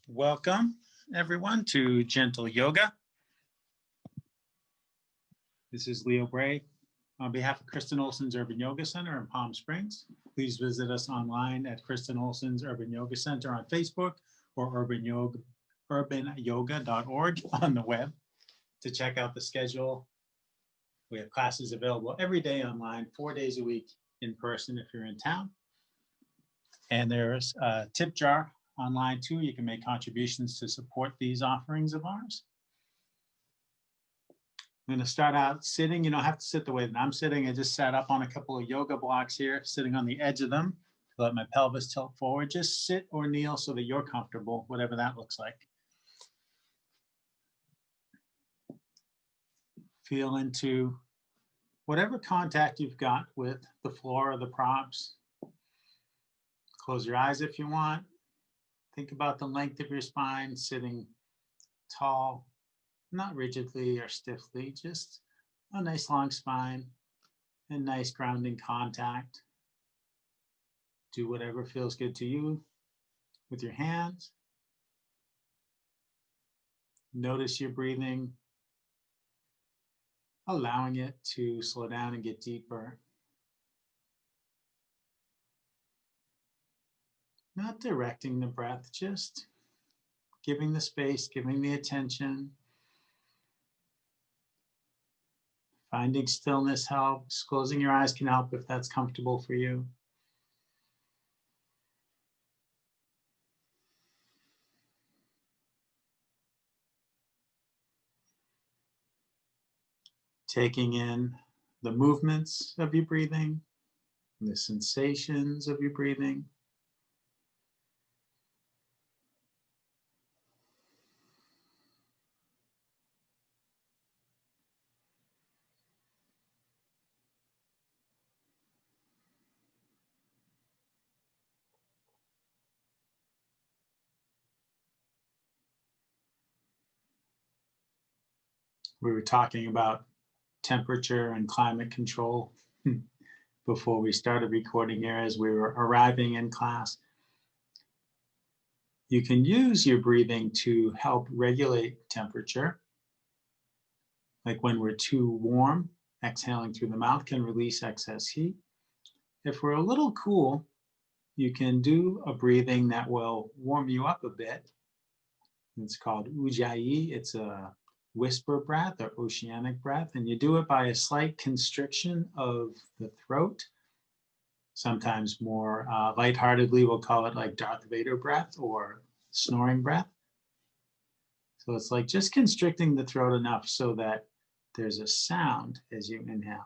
Welcome, everyone, to Gentle Yoga. This is Leo Bray. On behalf of Kristen Olson's Urban Yoga Center in Palm Springs, please visit us online at Kristen Olson's Urban Yoga Center on Facebook or urbanyoga.org on the web to check out the schedule. We have classes available every day online, 4 days a week in person if you're in town. And there's a tip jar online too. You can make contributions to support these offerings of ours. I'm going to start out sitting. You don't have to sit the way that I'm sitting. I just sat up on a couple of yoga blocks here, sitting on the edge of them to let my pelvis tilt forward. Just sit or kneel so that you're comfortable, whatever that looks like. Feel into whatever contact you've got with the floor or the props. Close your eyes if you want. Think about the length of your spine, sitting tall, not rigidly or stiffly, just a nice long spine and nice grounding contact. Do whatever feels good to you with your hands. Notice your breathing, allowing it to slow down and get deeper. Not directing the breath, just giving the space, giving the attention. Finding stillness helps. Closing your eyes can help if that's comfortable for you. Taking in the movements of your breathing, the sensations of your breathing. We were talking about temperature and climate control before we started recording here as we were arriving in class. You can use your breathing to help regulate temperature. Like when we're too warm, exhaling through the mouth can release excess heat. If we're a little cool, you can do a breathing that will warm you up a bit. It's called Ujjayi. It's a whisper breath or oceanic breath, and you do it by a slight constriction of the throat. Sometimes more lightheartedly, we'll call it like Darth Vader breath or snoring breath. So it's like just constricting the throat enough so that there's a sound as you inhale.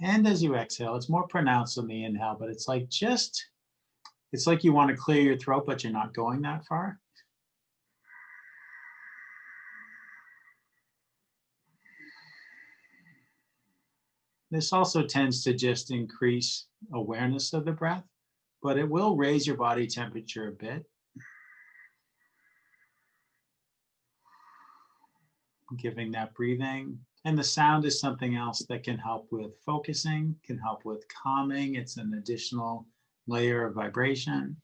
And as you exhale, it's more pronounced on the inhale, but it's like you want to clear your throat, but you're not going that far. This also tends to just increase awareness of the breath, but it will raise your body temperature a bit. Giving that breathing. And the sound is something else that can help with focusing, can help with calming. It's an additional layer of vibration.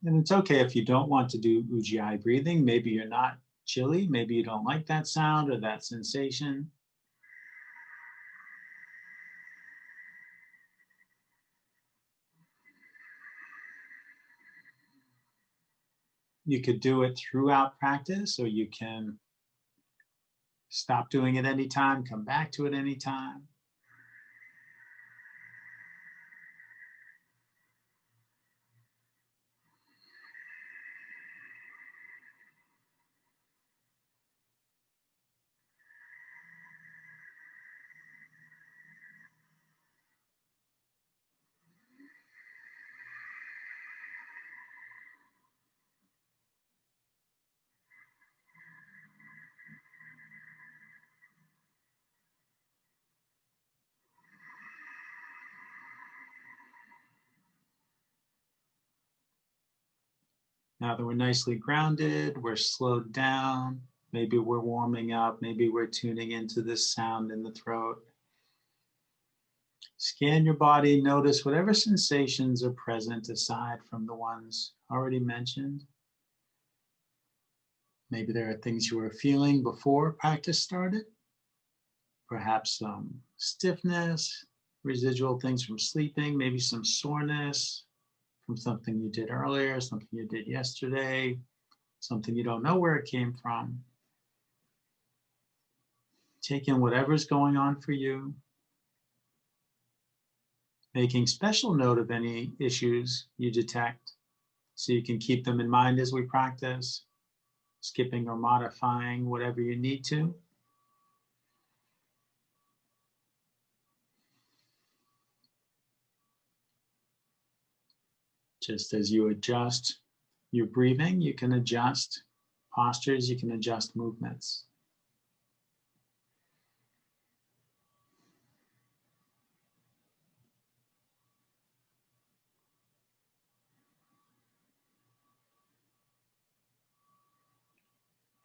And it's okay if you don't want to do Ujjayi breathing. Maybe you're not chilly. Maybe you don't like that sound or that sensation. You could do it throughout practice, or you can stop doing it anytime, come back to it anytime. Now that we're nicely grounded, we're slowed down, Maybe we're warming up. Maybe we're tuning into this sound in the throat. Scan your body. Notice whatever sensations are present aside from the ones already mentioned. Maybe there are things you were feeling before practice started. Perhaps some stiffness, residual things from sleeping, maybe some soreness from something you did earlier, something you did yesterday, something you don't know where it came from. Take in whatever's going on for you, making special note of any issues you detect so you can keep them in mind as we practice, skipping or modifying whatever you need to. Just as you adjust your breathing, you can adjust postures, you can adjust movements.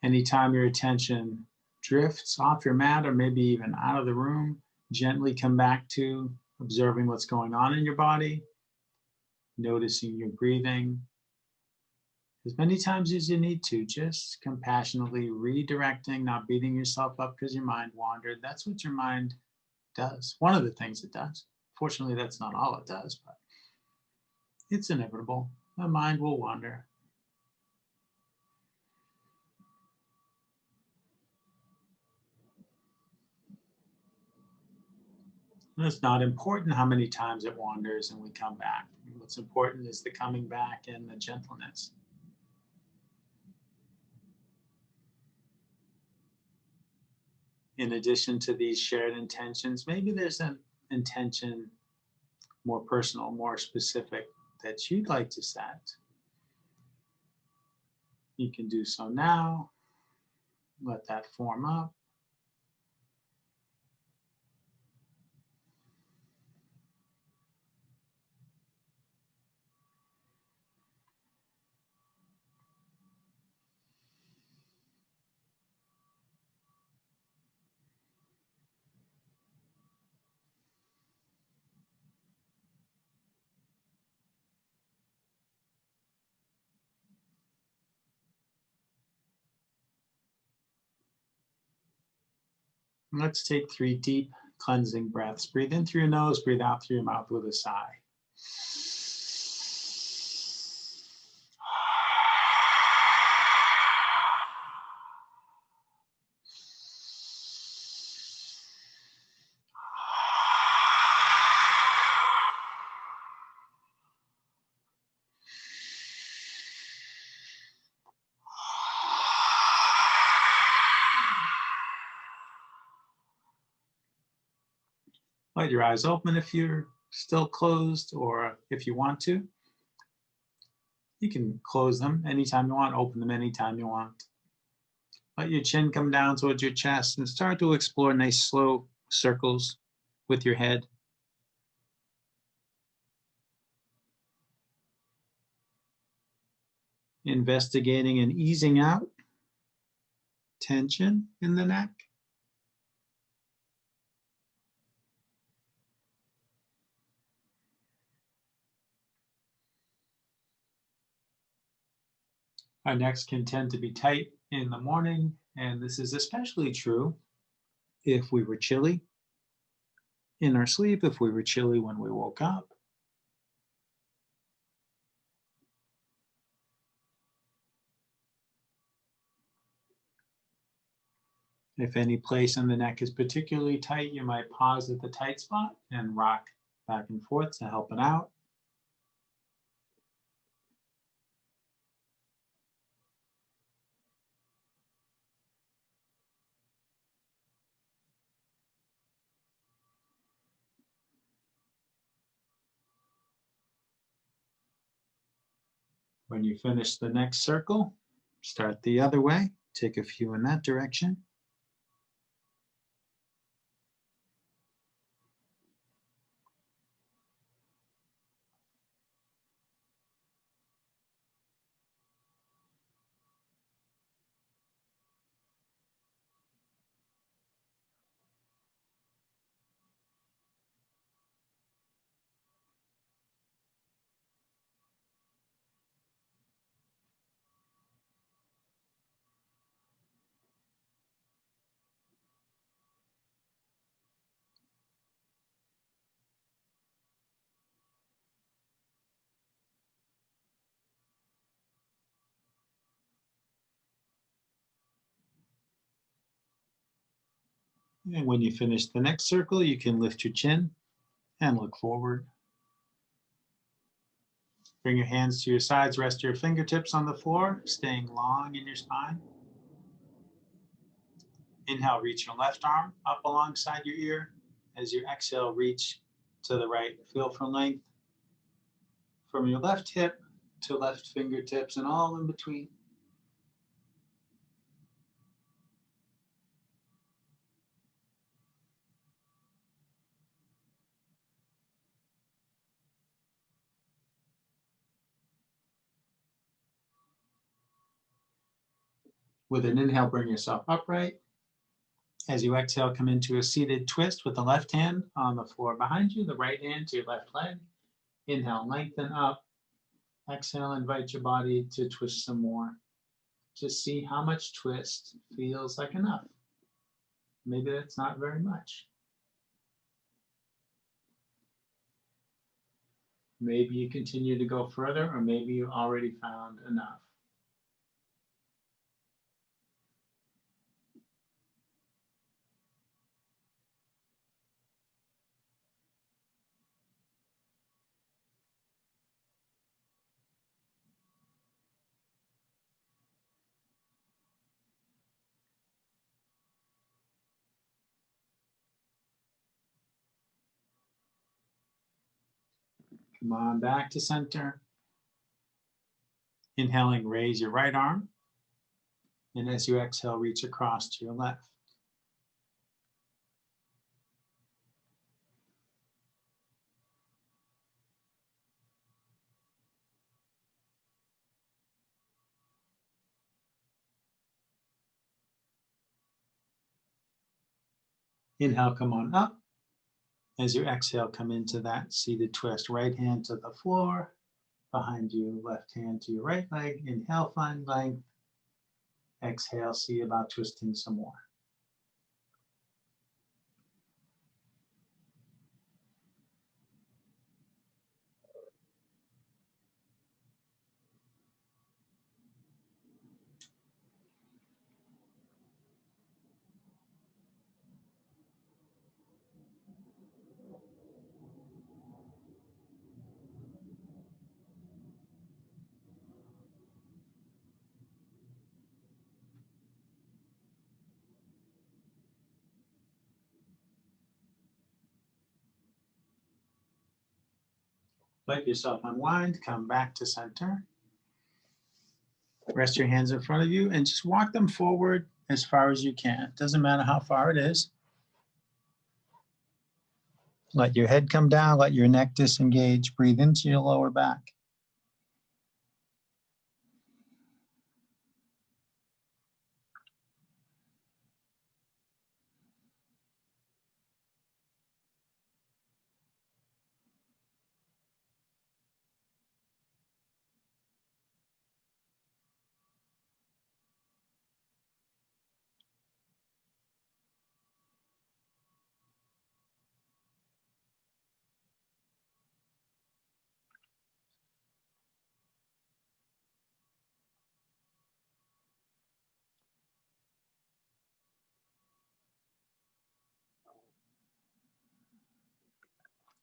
Anytime your attention drifts off your mat or maybe even out of the room, gently come back to observing what's going on in your body, noticing your breathing. As many times as you need to, just compassionately redirecting, not beating yourself up because your mind wandered. That's what your mind does. One of the things it does. Fortunately, that's not all it does, but it's inevitable. The mind will wander. And it's not important how many times it wanders and we come back. What's important is the coming back and the gentleness. In addition to these shared intentions, maybe there's an intention more personal, more specific that you'd like to set. You can do so now. Let that form up. Let's take 3 deep cleansing breaths. Breathe in through your nose, breathe out through your mouth with a sigh. Let your eyes open if you're still closed, or if you want to. You can close them anytime you want, open them anytime you want. Let your chin come down towards your chest and start to explore nice slow circles with your head. Investigating and easing out tension in the neck. Our necks can tend to be tight in the morning, and this is especially true if we were chilly in our sleep, if we were chilly when we woke up. If any place in the neck is particularly tight, you might pause at the tight spot and rock back and forth to help it out. When you finish the next circle, start the other way. Take a few in that direction. And when you finish the next circle, you can lift your chin and look forward. Bring your hands to your sides, rest your fingertips on the floor, staying long in your spine. Inhale, reach your left arm up alongside your ear. As you exhale, reach to the right. Feel for length from your left hip to left fingertips and all in between. With an inhale, bring yourself upright. As you exhale, come into a seated twist with the left hand on the floor behind you, the right hand to your left leg. Inhale, lengthen up. Exhale, invite your body to twist some more. Just see how much twist feels like enough. Maybe that's not very much. Maybe you continue to go further, or maybe you already found enough. Come on back to center. Inhaling, raise your right arm. And as you exhale, reach across to your left. Inhale, come on up. As you exhale, come into that seated twist. Right hand to the floor, behind you, left hand to your right leg. Inhale, find length. Exhale, see about twisting some more. Let yourself unwind, come back to center. Rest your hands in front of you and just walk them forward as far as you can. It doesn't matter how far it is. Let your head come down, let your neck disengage. Breathe into your lower back.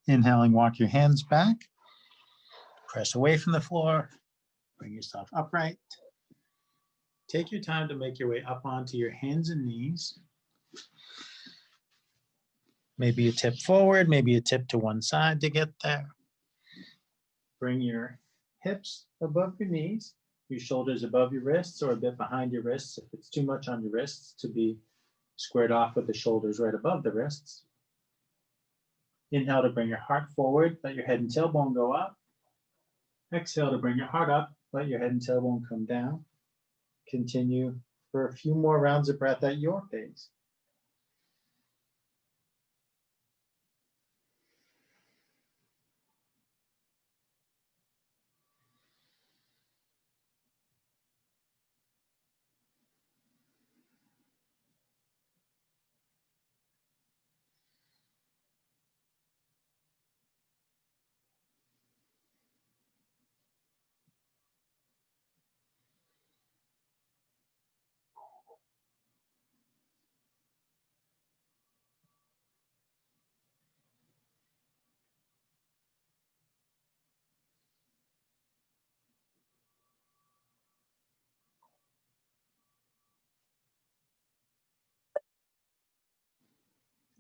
Inhaling, walk your hands back. Press away from the floor. Bring yourself upright. Take your time to make your way up onto your hands and knees. Maybe you tip forward, maybe you tip to one side to get there. Bring your hips above your knees, your shoulders above your wrists or a bit behind your wrists. If it's too much on your wrists, to be squared off with the shoulders right above the wrists. Inhale to bring your heart forward, let your head and tailbone go up. Exhale to bring your heart up, let your head and tailbone come down. Continue for a few more rounds of breath at your pace.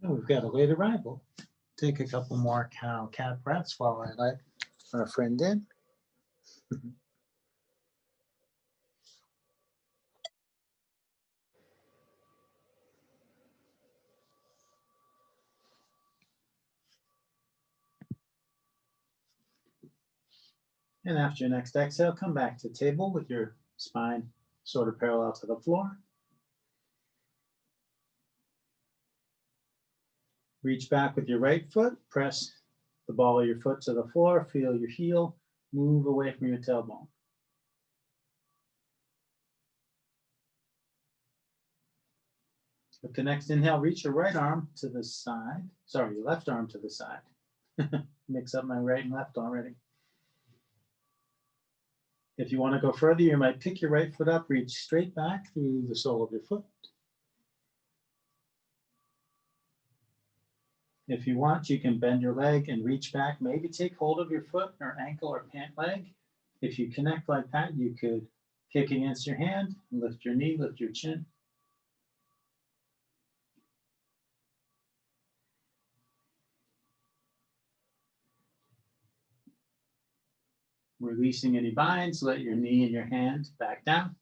And we've got a late arrival. Take a couple more cow-cat breaths while I let our friend in. And after your next exhale, come back to table with your spine sort of parallel to the floor. Reach back with your right foot, press the ball of your foot to the floor, feel your heel, move away from your tailbone. With the next inhale, reach your right arm to the side. Sorry, your left arm to the side. Mix up my right and left already. If you want to go further, you might pick your right foot up, reach straight back through the sole of your foot. If you want, you can bend your leg and reach back, maybe take hold of your foot or ankle or pant leg. If you connect like that, you could kick against your hand, lift your knee, lift your chin. Releasing any binds, let your knee and your hand back down.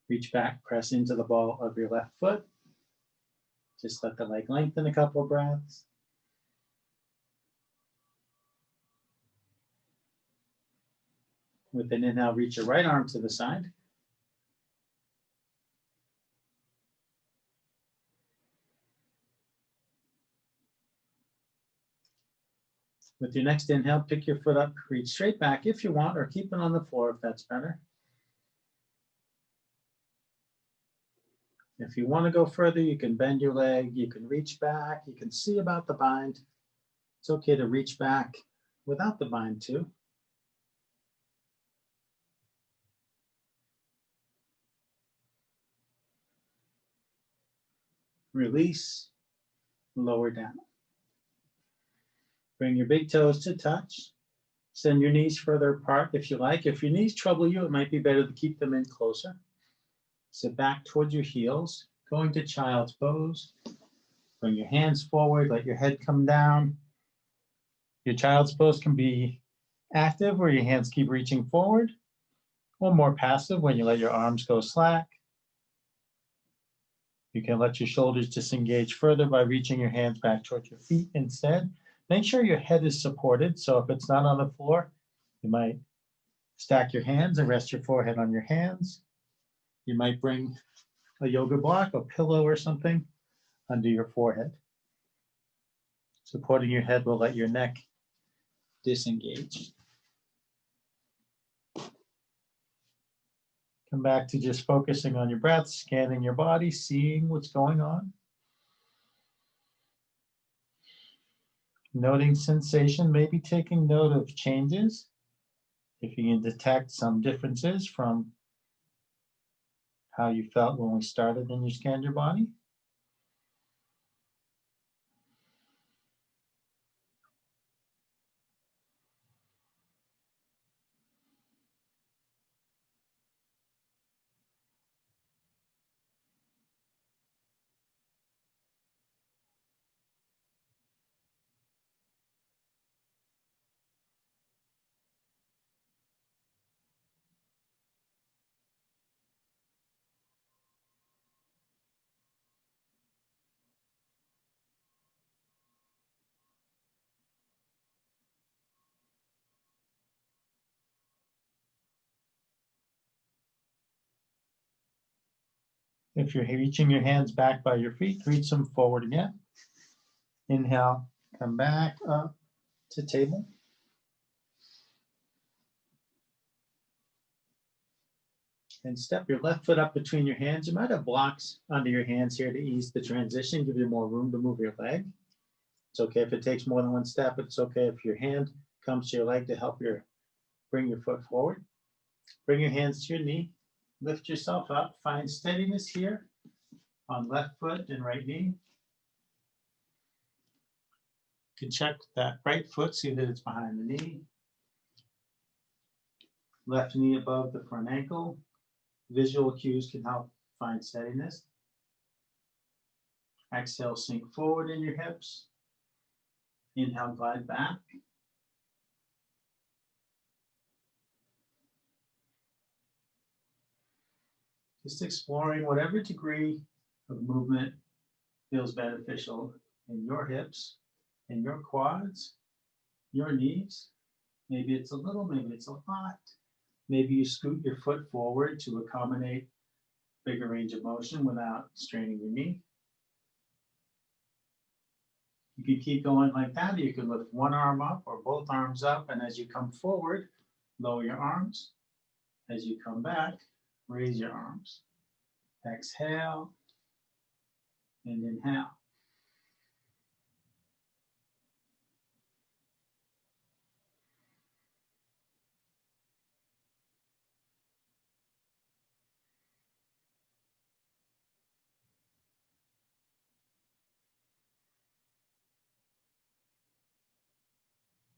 Reach back, press into the ball of your left foot. Just let the leg lengthen a couple of breaths. With an inhale, reach your right arm to the side. With your next inhale, pick your foot up, reach straight back if you want, or keep it on the floor if that's better. If you want to go further, you can bend your leg, you can reach back, you can see about the bind. It's okay to reach back without the bind too. Release, lower down. Bring your big toes to touch. Send your knees further apart if you like. If your knees trouble you, it might be better to keep them in closer. Sit back towards your heels, going to child's pose. Bring your hands forward, let your head come down. Your child's pose can be active where your hands keep reaching forward, or more passive when you let your arms go slack. You can let your shoulders disengage further by reaching your hands back towards your feet instead. Make sure your head is supported, so if it's not on the floor, you might stack your hands and rest your forehead on your hands. You might bring a yoga block, a pillow or something under your forehead. Supporting your head will let your neck disengage. Come back to just focusing on your breath, scanning your body, seeing what's going on. Noting sensation, maybe taking note of changes. If you can detect some differences from how you felt when we started and you scanned your body. If you're reaching your hands back by your feet, reach them forward again. Inhale, come back up to table. And step your left foot up between your hands. You might have blocks under your hands here to ease the transition, give you more room to move your leg. It's okay if it takes more than one step. It's okay if your hand comes to your leg to help bring your foot forward. Bring your hands to your knee. Lift yourself up. Find steadiness here on left foot and right knee. You can check that right foot, see that it's behind the knee. Left knee above the front ankle. Visual cues can help find steadiness. Exhale, sink forward in your hips. Inhale, glide back. Just exploring whatever degree of movement feels beneficial in your hips, in your quads, your knees. Maybe it's a little, maybe it's a lot. Maybe you scoot your foot forward to accommodate bigger range of motion without straining your knee. You can keep going like that, or you can lift one arm up or both arms up, and as you come forward, lower your arms. As you come back, raise your arms. Exhale and inhale.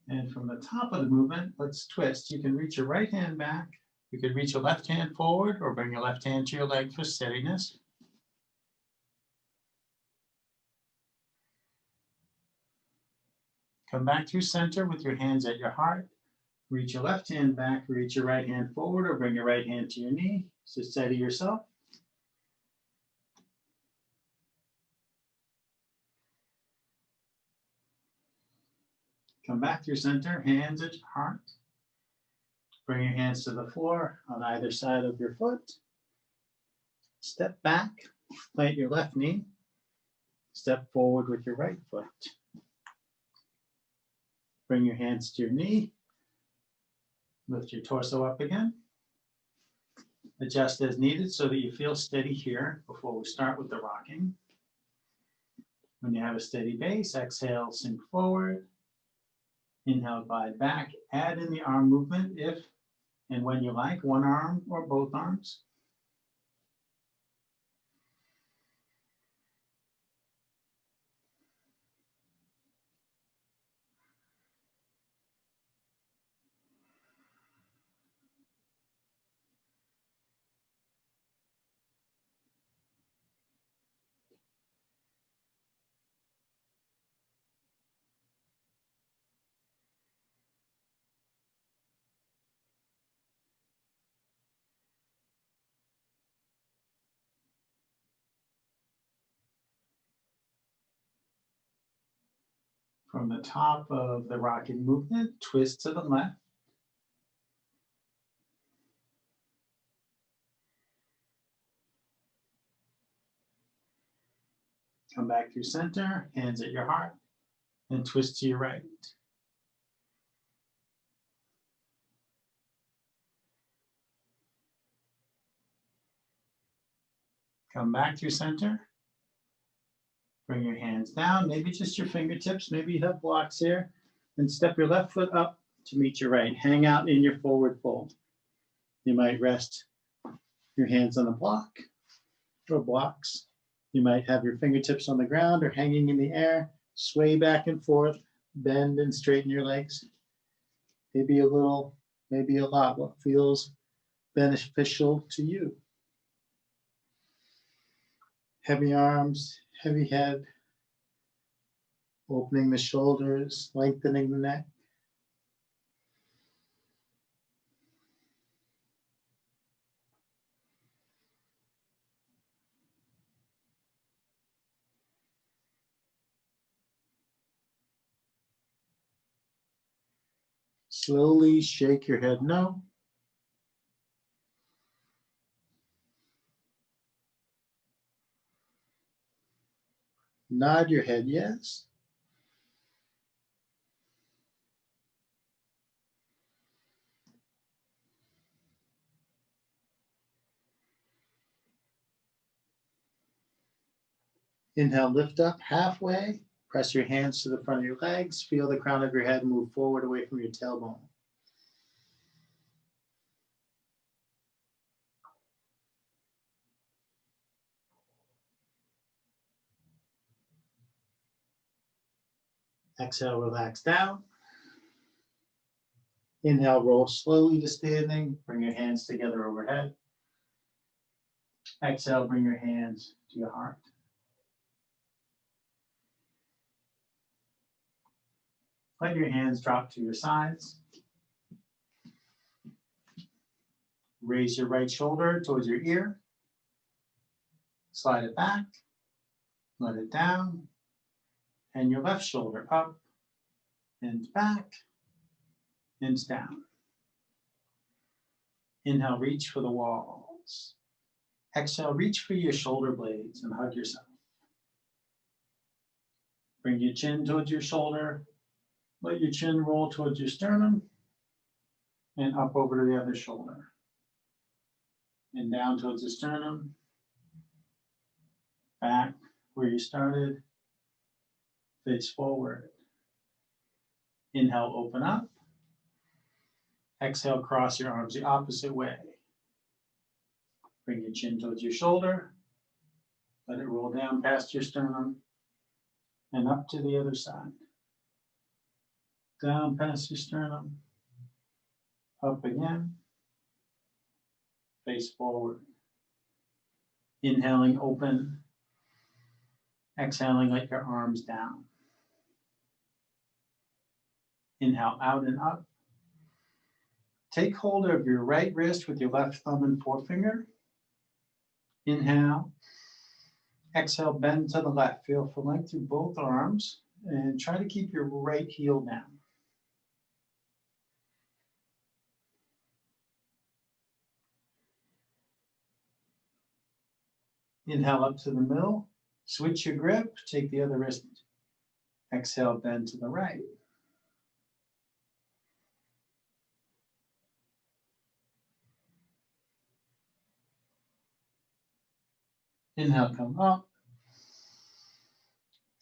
And from the top of the movement, let's twist. You can reach your right hand back. You could reach your left hand forward or bring your left hand to your leg for steadiness. Come back through center with your hands at your heart. Reach your left hand back, reach your right hand forward, or bring your right hand to your knee. So steady yourself. Come back through center, hands at your heart. Bring your hands to the floor on either side of your foot. Step back, plant your left knee. Step forward with your right foot. Bring your hands to your knee. Lift your torso up again. Adjust as needed so that you feel steady here before we start with the rocking. When you have a steady base, exhale, sink forward. Inhale, glide back. Add in the arm movement if and when you like, one arm or both arms. From the top of the rocking movement, twist to the left. Come back through center, hands at your heart, and twist to your right. Come back through center. Bring your hands down, maybe just your fingertips, maybe you have blocks here, and step your left foot up to meet your right. Hang out in your forward fold. You might rest your hands on a block or blocks. You might have your fingertips on the ground or hanging in the air. Sway back and forth, bend and straighten your legs. Maybe a little, maybe a lot, what feels beneficial to you. Heavy arms, heavy head, opening the shoulders, lengthening the neck. Slowly shake your head no. Nod your head yes. Inhale, lift up halfway. Press your hands to the front of your legs. Feel the crown of your head move forward away from your tailbone. Exhale, relax down. Inhale, roll slowly to standing. Bring your hands together overhead. Exhale, bring your hands to your heart. Let your hands drop to your sides. Raise your right shoulder towards your ear. Slide it back. Let it down. And your left shoulder up and back and down. Inhale, reach for the walls. Exhale, reach for your shoulder blades and hug yourself. Bring your chin towards your shoulder. Let your chin roll towards your sternum and up over to the other shoulder. And down towards the sternum. Back where you started. Face forward. Inhale, open up. Exhale, cross your arms the opposite way. Bring your chin towards your shoulder. Let it roll down past your sternum and up to the other side. Down past your sternum. Up again. Face forward. Inhaling, open. Exhaling, let your arms down. Inhale, out and up. Take hold of your right wrist with your left thumb and forefinger. Inhale. Exhale, bend to the left. Feel for length through both arms and try to keep your right heel down. Inhale up to the middle. Switch your grip. Take the other wrist. Exhale, bend to the right. Inhale, come up.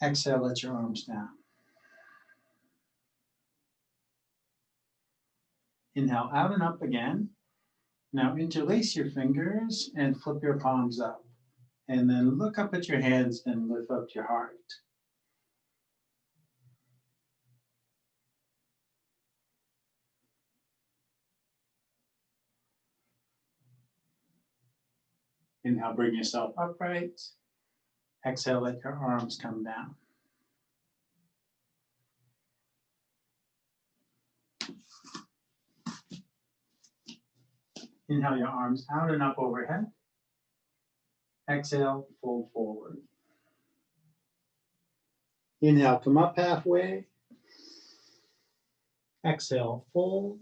Exhale, let your arms down. Inhale, out and up again. Now interlace your fingers and flip your palms up. And then look up at your hands and lift up your heart. Inhale, bring yourself upright. Exhale, let your arms come down. Inhale your arms out and up overhead. Exhale, fold forward. Inhale, come up halfway. Exhale, fold.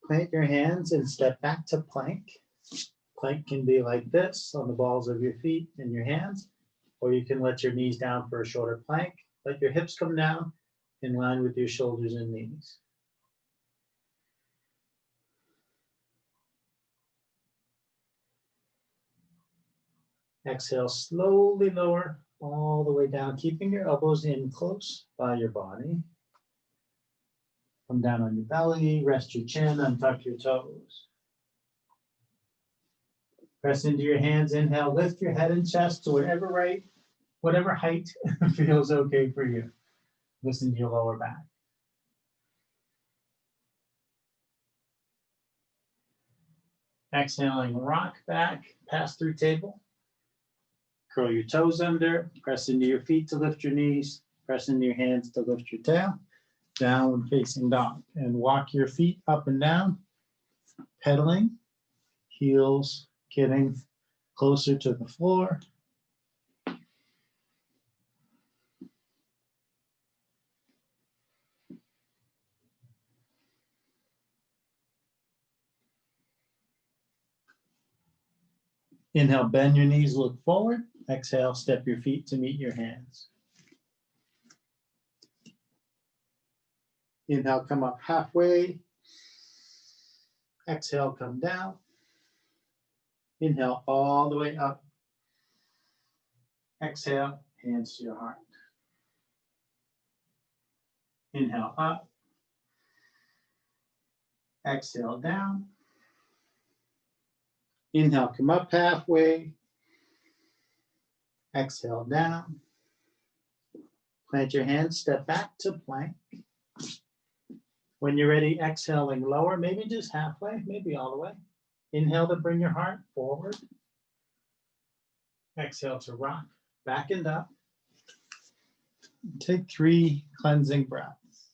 Plant your hands and step back to plank. Plank can be like this on the balls of your feet and your hands, or you can let your knees down for a shorter plank. Let your hips come down in line with your shoulders and knees. Exhale, slowly lower all the way down, keeping your elbows in close by your body. Come down on your belly, rest your chin, untuck your toes. Press into your hands, inhale, lift your head and chest to whatever height feels okay for you. Listen to your lower back. Exhaling, rock back, pass through table. Curl your toes under, press into your feet to lift your knees, press into your hands to lift your tail. Downward facing dog. And walk your feet up and down, pedaling, heels getting closer to the floor. Inhale, bend your knees, look forward. Exhale, step your feet to meet your hands. Inhale, come up halfway. Exhale, come down. Inhale, all the way up. Exhale, hands to your heart. Inhale, up. Exhale, down. Inhale, come up halfway. Exhale, down. Plant your hands, step back to plank. When you're ready, exhaling lower, maybe just halfway, maybe all the way. Inhale to bring your heart forward. Exhale to rock back and up. Take 3 cleansing breaths.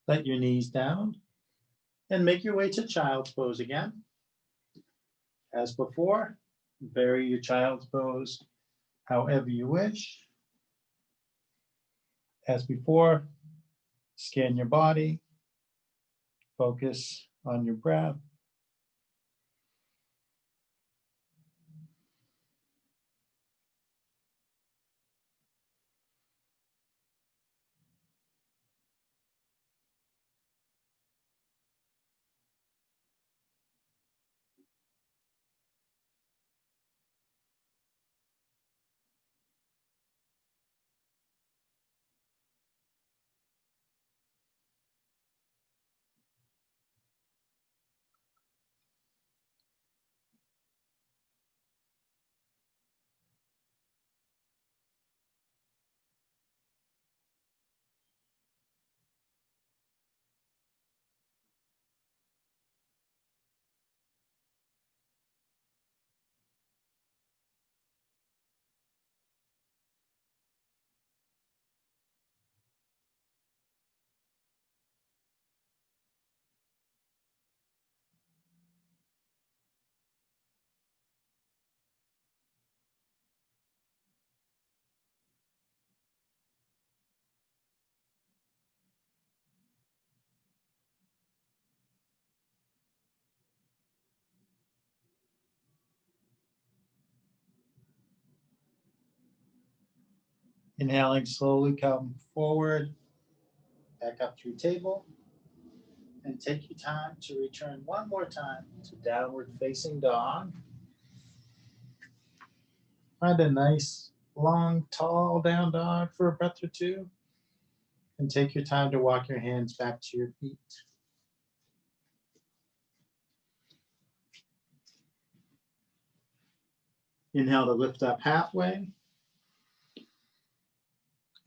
Let your knees down and make your way to child's pose again. As before, vary your child's pose however you wish. As before, scan your body, focus on your breath. Inhaling, slowly come forward, back up through table, and take your time to return one more time to downward facing dog. Find a nice, long, tall down dog for a breath or two, and take your time to walk your hands back to your feet. Inhale to lift up halfway.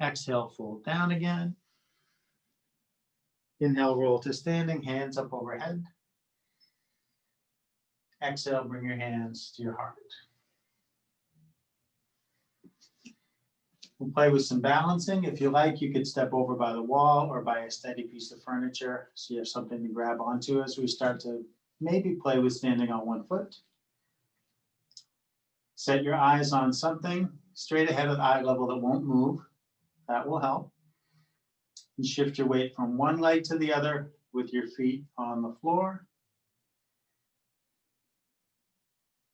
Exhale, fold down again. Inhale, roll to standing, hands up overhead. Exhale, bring your hands to your heart. We'll play with some balancing. If you like, you could step over by the wall or by a steady piece of furniture so you have something to grab onto as we start to maybe play with standing on one foot. Set your eyes on something straight ahead of eye level that won't move. That will help. And shift your weight from one leg to the other with your feet on the floor.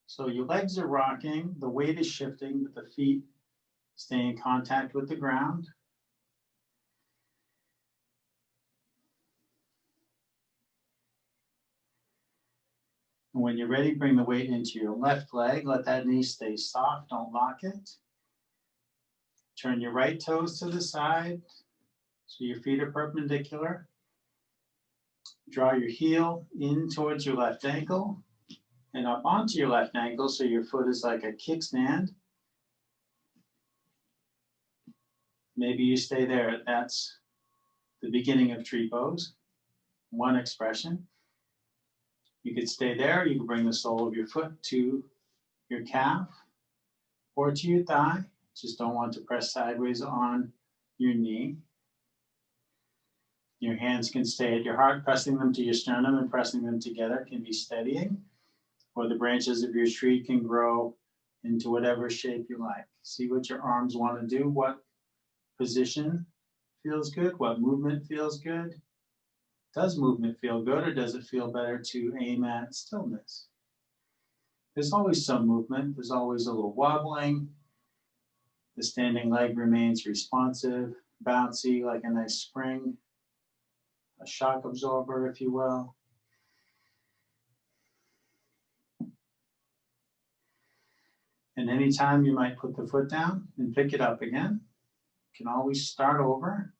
So your legs are rocking, the weight is shifting, but the feet stay in contact with the ground. And when you're ready, bring the weight into your left leg. Let that knee stay soft, don't lock it. Turn your right toes to the side so your feet are perpendicular. Draw your heel in towards your left ankle and up onto your left ankle so your foot is like a kickstand. Maybe you stay there. That's the beginning of tree pose, one expression. You could stay there. You can bring the sole of your foot to your calf or to your thigh. Just don't want to press sideways on your knee. Your hands can stay at your heart, pressing them to your sternum and pressing them together can be steadying, or the branches of your tree can grow into whatever shape you like. See what your arms want to do, what position feels good, what movement feels good. Does movement feel good, or does it feel better to aim at stillness? There's always some movement. There's always a little wobbling. The standing leg remains responsive, bouncy, like a nice spring, a shock absorber, if you will. And anytime you might put the foot down and pick it up again. You can always start over.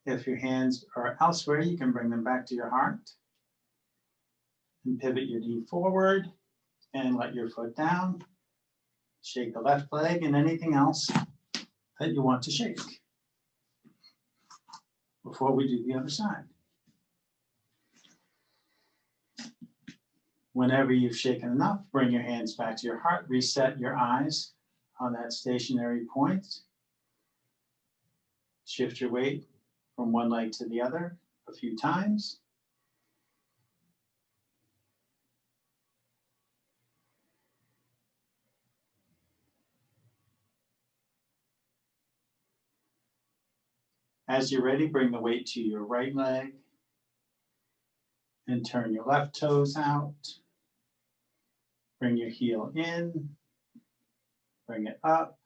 If your hands are elsewhere, you can bring them back to your heart. And pivot your knee forward and let your foot down. Shake the left leg and anything else that you want to shake before we do the other side. Whenever you've shaken enough, bring your hands back to your heart, reset your eyes on that stationary point. Shift your weight from one leg to the other a few times. As you're ready, bring the weight to your right leg and turn your left toes out. Bring your heel in, bring it up.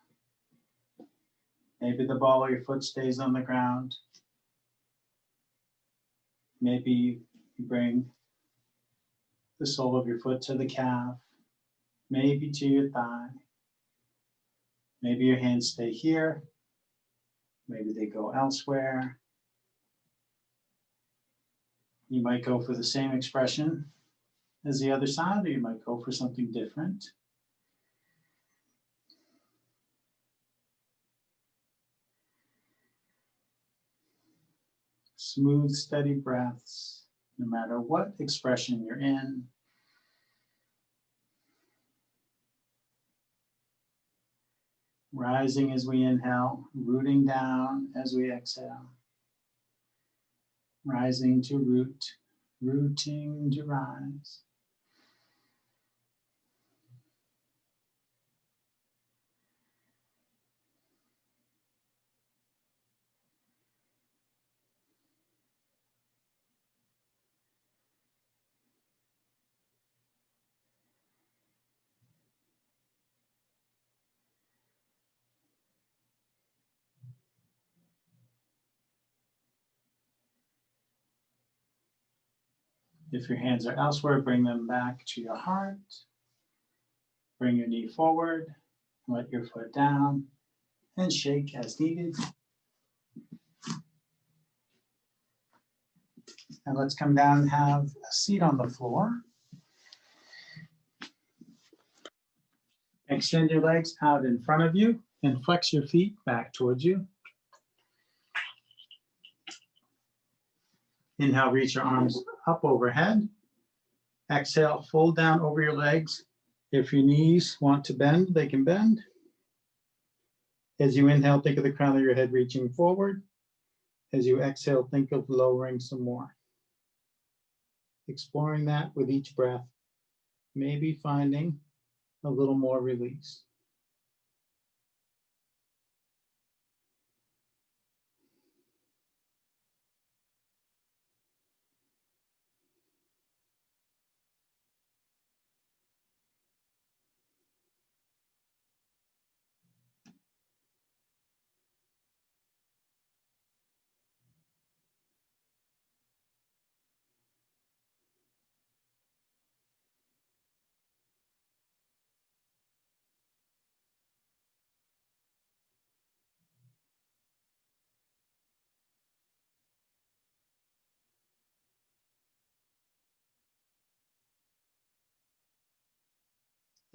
Maybe the ball of your foot stays on the ground. Maybe you bring the sole of your foot to the calf, maybe to your thigh. Maybe your hands stay here. Maybe they go elsewhere. You might go for the same expression as the other side, or you might go for something different. Smooth, steady breaths, no matter what expression you're in. Rising as we inhale, rooting down as we exhale. Rising to root, rooting to rise. If your hands are elsewhere, bring them back to your heart. Bring your knee forward, let your foot down, and shake as needed. And let's come down and have a seat on the floor. Extend your legs out in front of you and flex your feet back towards you. Inhale, reach your arms up overhead. Exhale, fold down over your legs. If your knees want to bend, they can bend. As you inhale, think of the crown of your head reaching forward. As you exhale, think of lowering some more. Exploring that with each breath, maybe finding a little more release.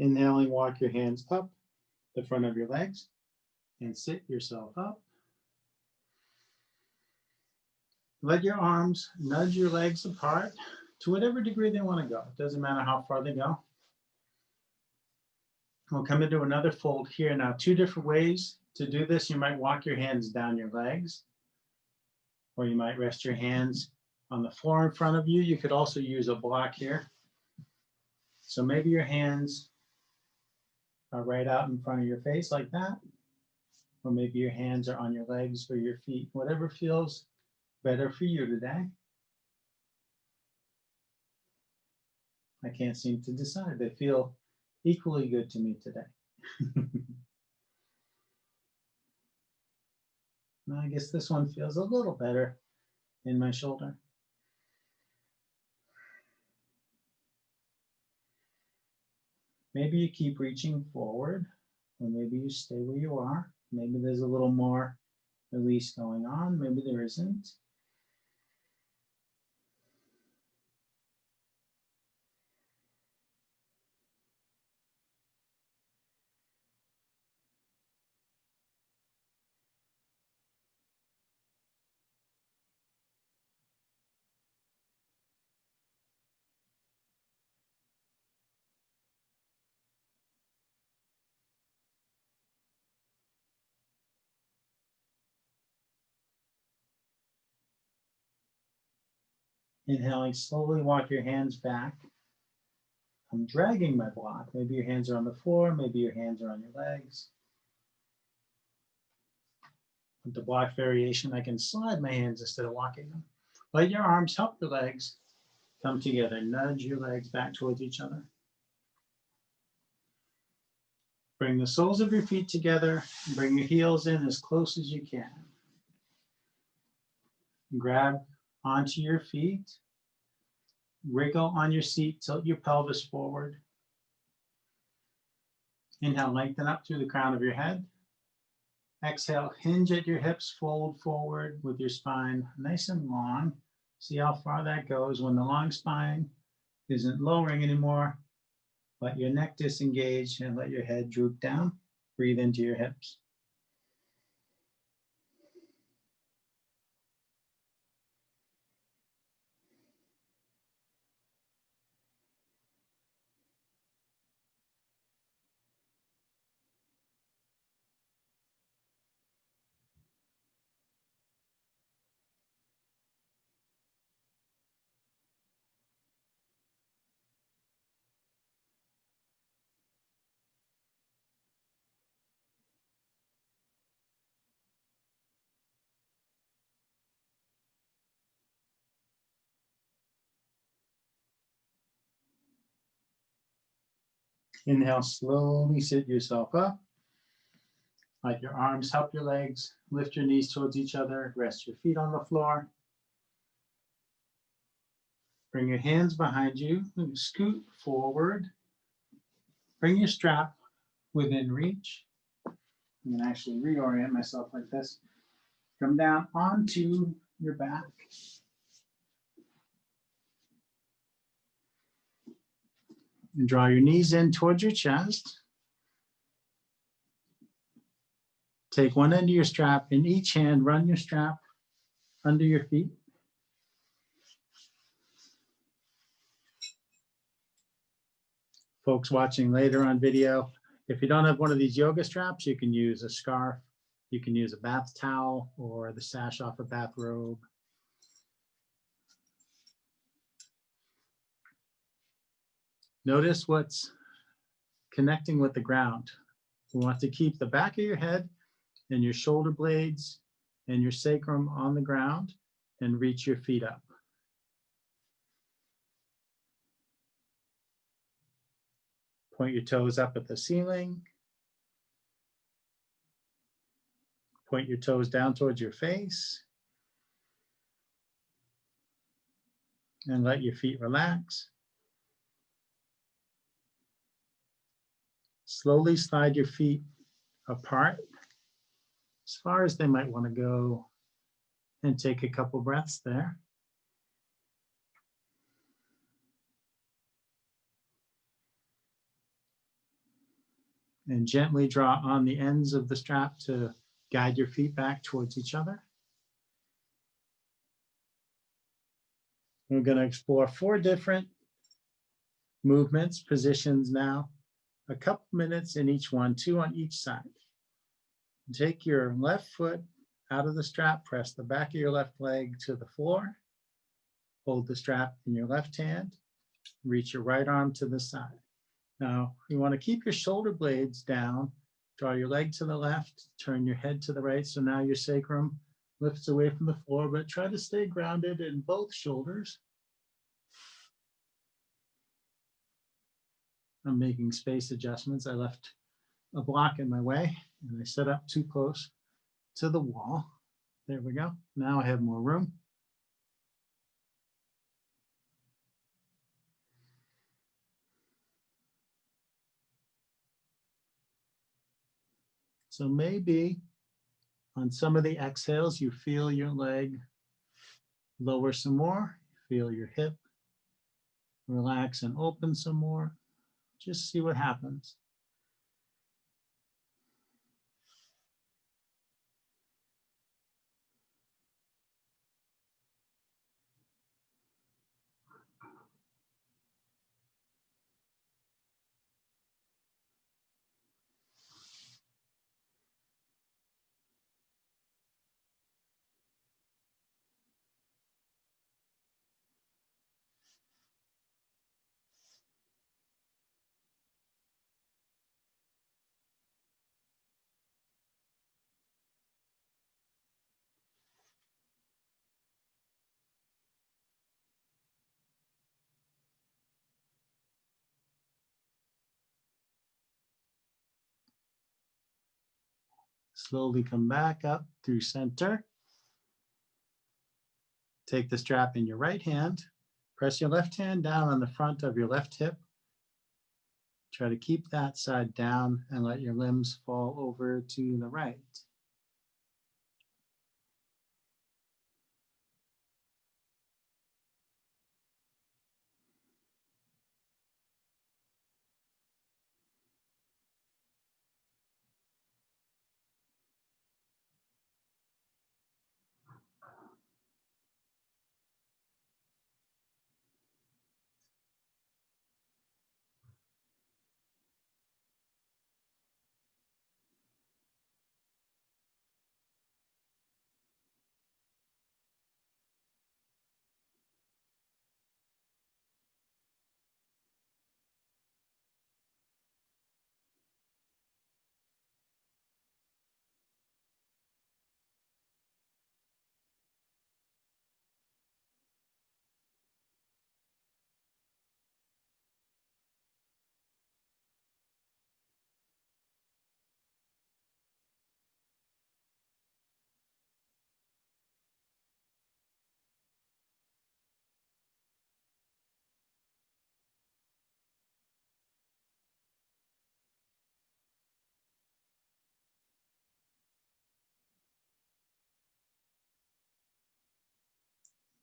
Inhaling, walk your hands up the front of your legs and sit yourself up. Let your arms nudge your legs apart to whatever degree they want to go. It doesn't matter how far they go. We'll come into another fold here. Now, two different ways to do this. You might walk your hands down your legs, or you might rest your hands on the floor in front of you. You could also use a block here. So maybe your hands are right out in front of your face like that, or maybe your hands are on your legs or your feet, whatever feels better for you today. I can't seem to decide. They feel equally good to me today. I guess this one feels a little better in my shoulder. Maybe you keep reaching forward, or maybe you stay where you are. Maybe there's a little more release going on. Maybe there isn't. Inhaling, slowly walk your hands back. I'm dragging my block. Maybe your hands are on the floor, maybe your hands are on your legs. With the block variation, I can slide my hands instead of walking them. Let your arms help your legs come together. Nudge your legs back towards each other. Bring the soles of your feet together. Bring your heels in as close as you can. Grab onto your feet. Wriggle on your seat, tilt your pelvis forward. Inhale, lengthen up through the crown of your head. Exhale, hinge at your hips, fold forward with your spine nice and long. See how far that goes. When the long spine isn't lowering anymore, let your neck disengage and let your head droop down. Breathe into your hips. Inhale, slowly sit yourself up. Let your arms help your legs. Lift your knees towards each other. Rest your feet on the floor. Bring your hands behind you. Scoot forward. Bring your strap within reach. I'm going to actually reorient myself like this. Come down onto your back. And draw your knees in towards your chest. Take one end of your strap. In each hand, run your strap under your feet. Folks watching later on video, if you don't have one of these yoga straps, you can use a scarf, you can use a bath towel, or the sash off a bathrobe. Notice what's connecting with the ground. We want to keep the back of your head and your shoulder blades and your sacrum on the ground and reach your feet up. Point your toes up at the ceiling. Point your toes down towards your face. And let your feet relax. Slowly slide your feet apart as far as they might want to go and take a couple breaths there. And gently draw on the ends of the strap to guide your feet back towards each other. We're going to explore 4 different movements, positions now, a couple minutes in each one, 2 on each side. Take your left foot out of the strap, press the back of your left leg to the floor, hold the strap in your left hand, reach your right arm to the side. Now, you want to keep your shoulder blades down, draw your leg to the left, turn your head to the right, so now your sacrum lifts away from the floor, but try to stay grounded in both shoulders. I'm making space adjustments. I left a block in my way and I set up too close to the wall. There we go. Now I have more room. So maybe on some of the exhales, you feel your leg lower some more, feel your hip relax and open some more. Just see what happens. Slowly come back up through center. Take the strap in your right hand. Press your left hand down on the front of your left hip. Try to keep that side down and let your limbs fall over to the right.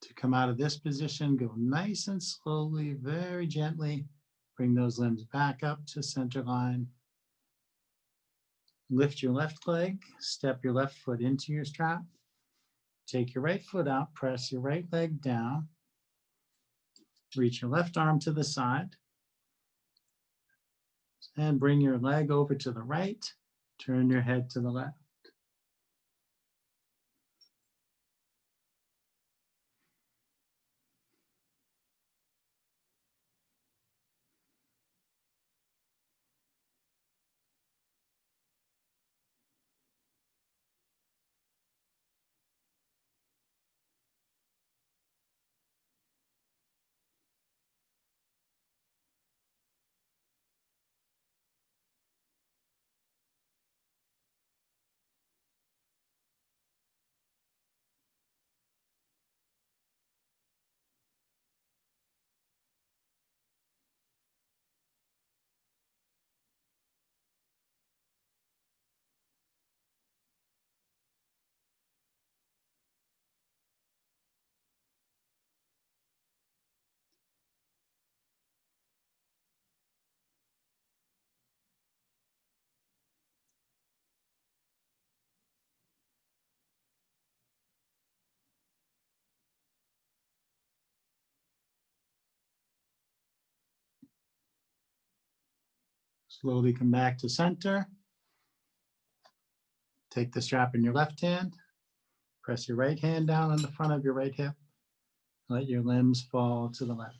To come out of this position, go nice and slowly, very gently. Bring those limbs back up to center line. Lift your left leg, step your left foot into your strap. Take your right foot out, press your right leg down. Reach your left arm to the side. And bring your leg over to the right. Turn your head to the left. Slowly come back to center. Take the strap in your left hand. Press your right hand down on the front of your right hip. Let your limbs fall to the left.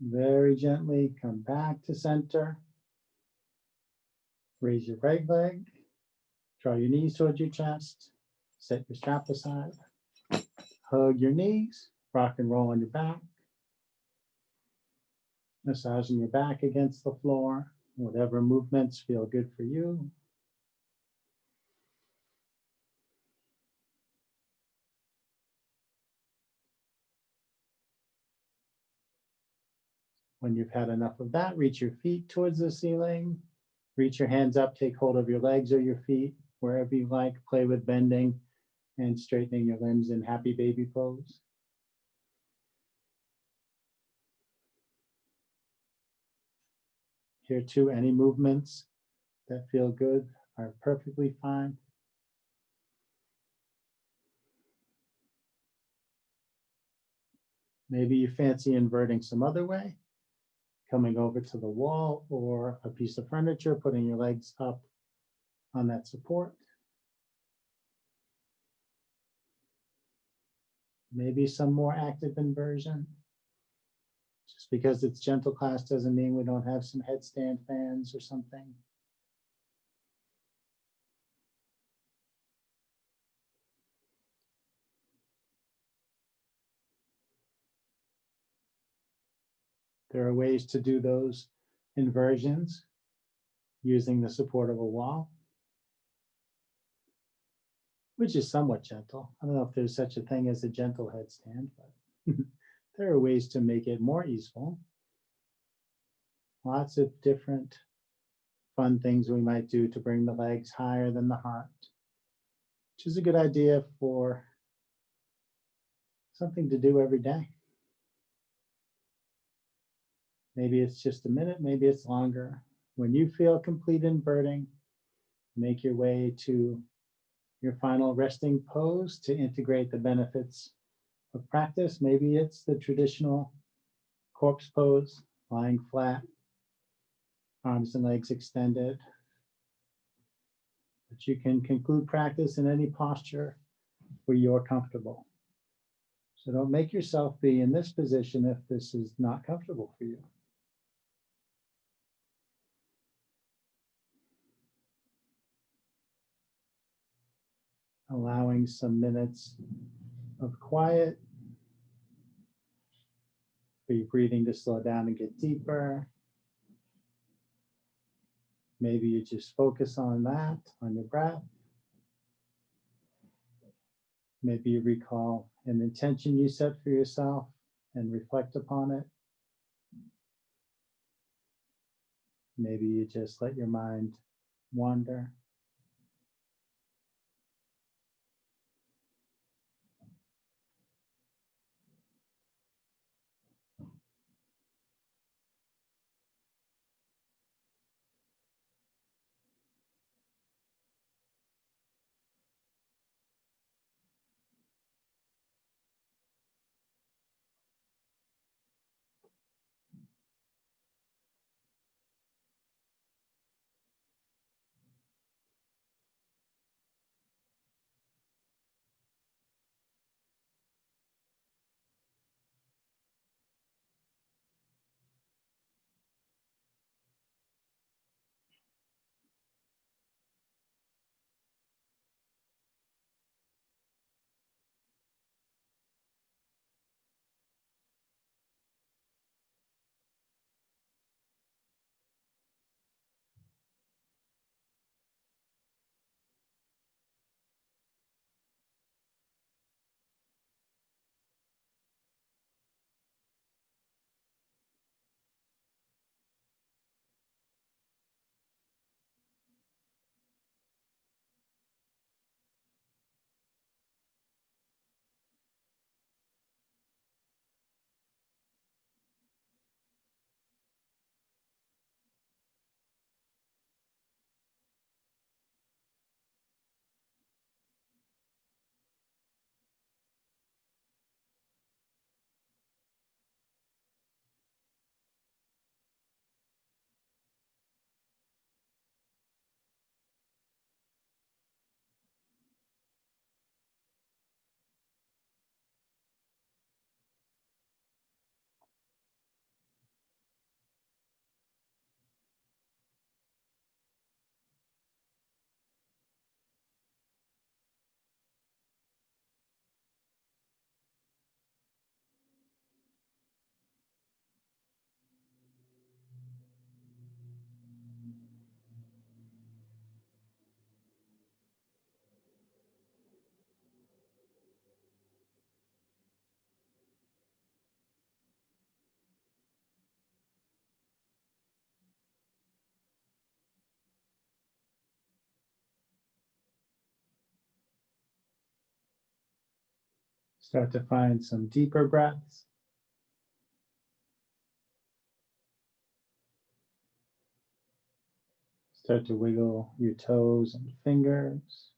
Very gently come back to center. Raise your right leg. Draw your knees towards your chest. Set your strap aside. Hug your knees. Rock and roll on your back. Massaging your back against the floor. Whatever movements feel good for you. When you've had enough of that, reach your feet towards the ceiling. Reach your hands up, take hold of your legs or your feet, wherever you like. Play with bending and straightening your limbs in happy baby pose. Here too, any movements that feel good are perfectly fine. Maybe you fancy inverting some other way, coming over to the wall or a piece of furniture, putting your legs up on that support. Maybe some more active inversion. Just because it's gentle class doesn't mean we don't have some headstand fans or something. There are ways to do those inversions using the support of a wall, which is somewhat gentle. I don't know if there's such a thing as a gentle headstand, but there are ways to make it more easeful. Lots of different fun things we might do to bring the legs higher than the heart, which is a good idea for something to do every day. Maybe it's just a minute, maybe it's longer. When you feel complete inverting, make your way to your final resting pose to integrate the benefits of practice. Maybe it's the traditional corpse pose, lying flat, arms and legs extended. But you can conclude practice in any posture where you're comfortable. So don't make yourself be in this position if this is not comfortable for you. Allowing some minutes of quiet for your breathing to slow down and get deeper. Maybe you just focus on that, on your breath. Maybe you recall an intention you set for yourself and reflect upon it. Maybe you just let your mind wander. Start to find some deeper breaths. Start to wiggle your toes and fingers.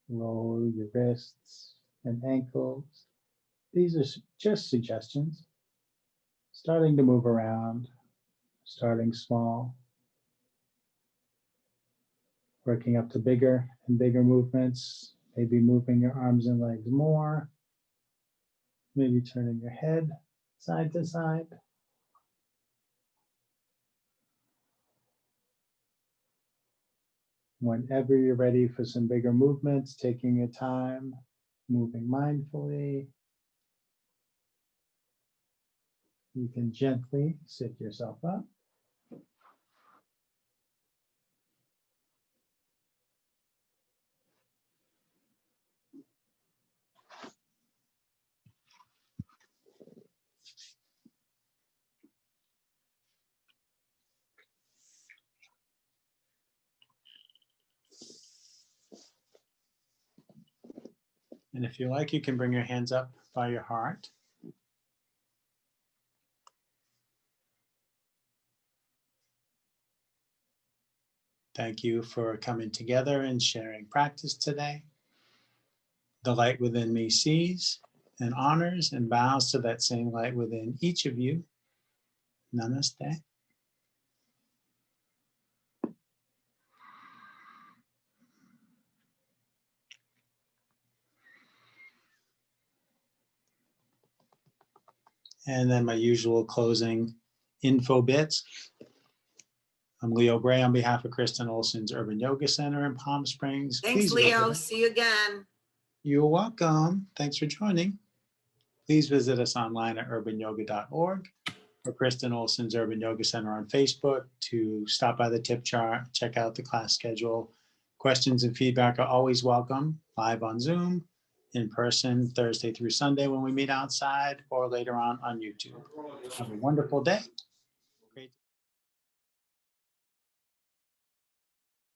Roll your wrists and ankles. These are just suggestions. Starting to move around, starting small, working up to bigger and bigger movements, maybe moving your arms and legs more, maybe turning your head side to side. Whenever you're ready for some bigger movements, taking your time, moving mindfully, you can gently sit yourself up. And if you like, you can bring your hands up by your heart. Thank you for coming together and sharing practice today. The light within me sees and honors and bows to that same light within each of you. Namaste. And then my usual closing info bits. I'm Leo Gray on behalf of Kristen Olson's Urban Yoga Center in Palm Springs. Thanks, Please Leo. visit us. See you again. You're welcome. Thanks for joining. Please visit us online at urbanyoga.org or Kristen Olson's Urban Yoga Center on Facebook to stop by the tip jar, check out the class schedule. Questions and feedback are always welcome, live on Zoom, in person, Thursday through Sunday when we meet outside, or later on YouTube. Have a wonderful day.